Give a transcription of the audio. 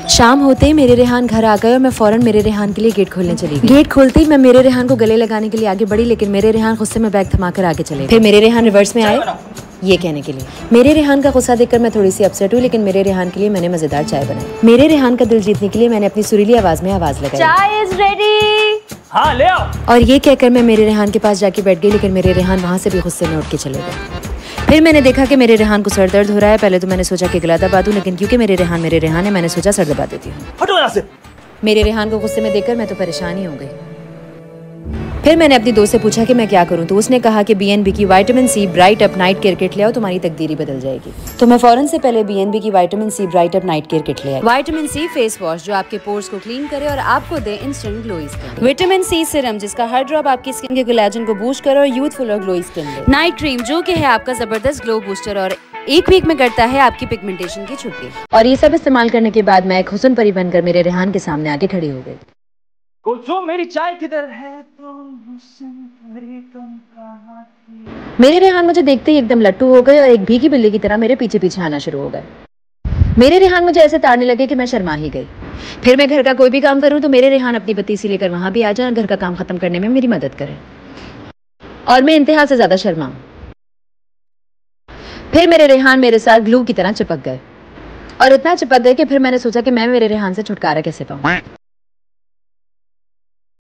शाम होते ही मेरे रेहान घर आ गए और मैं फौरन मेरे रेहान के लिए गेट खोलने चली गई। गेट खोलते ही मैं मेरे रेहान को गले लगाने के लिए आगे बढ़ी, लेकिन मेरे रेहान गुस्से में बैग थमाकर आगे चले। फिर मेरे रेहान रिवर्स में आए ये कहने के लिए। मेरे रेहान का गुस्सा देखकर मैं थोड़ी सी अपसेट हुई, लेकिन मेरे रेहान के लिए मैंने मजेदार चाय बनाई। मेरे रेहान का दिल जीतने के लिए मैंने अपनी सुरीली आवाज में आवाज लगाई, चाय इज रेडी। हाँ ले आओ। और ये कहकर मैं मेरे रेहान के पास जाके बैठ गई, लेकिन मेरे रेहान वहां से भी गुस्से में उठ के चले गए। फिर मैंने देखा कि मेरे रेहान को सर दर्द हो रहा है। पहले तो मैंने सोचा कि गला दबा दूं, लेकिन क्योंकि मेरे रेहान है, मैंने सोचा सर दबा देती हूँ। हटो यहाँ से। मेरे रेहान को गुस्से में देखकर मैं तो परेशान ही हो गई। फिर मैंने अपनी दोस्त से पूछा कि मैं क्या करूं, तो उसने कहा कि BNB की vitamin C bright up night care kit ले आओ, तुम्हारी तकदीर ही बदल जाएगी। तो मैं फौरन से पहले BNB की vitamin C bright up night care kit ले आई। विटामिन सी फेस वॉश जो आपके पोर्स को क्लीन करे और आपको दे instant glowy skin. Vitamin C serum जिसका हर ड्रॉप आपकी स्किन के कोलेजन को बूस्ट करे और यूथफुल और ग्लोई स्किन दे। नाइट क्रीम जो कि है आपका जबरदस्त ग्लो बूस्टर और एक वीक में करता है आपकी पिगमेंटेशन की छुट्टी। और ये सब इस्तेमाल करने के बाद मैं एक हुस्न परी बनकर मेरे रेहान के सामने आके खड़ी हो गई। कुलसुम मेरी चाय किधर है? मेरे रेहान मुझे देखते ही एकदम लट्टू हो गए और एक भीगी बिल्ली की तरह मेरे पीछे पीछे आना शुरू हो गए। मेरे रेहान मुझे ऐसे ताड़ने लगे कि मैं शर्मा ही गई। फिर मैं घर का कोई भी काम करूं तो मेरे रेहान अपनी पतीसी लेकर वहां भी आ जाए और घर का काम खत्म करने में मेरी मदद करें, और मैं इंतहा से ज्यादा शर्माऊं। फिर मेरे रेहान मेरे साथ ग्लू की तरह चिपक गए, और इतना चिपक गए कि फिर मैंने सोचा कि मैं मेरे रेहान से छुटकारा कैसे पाऊं।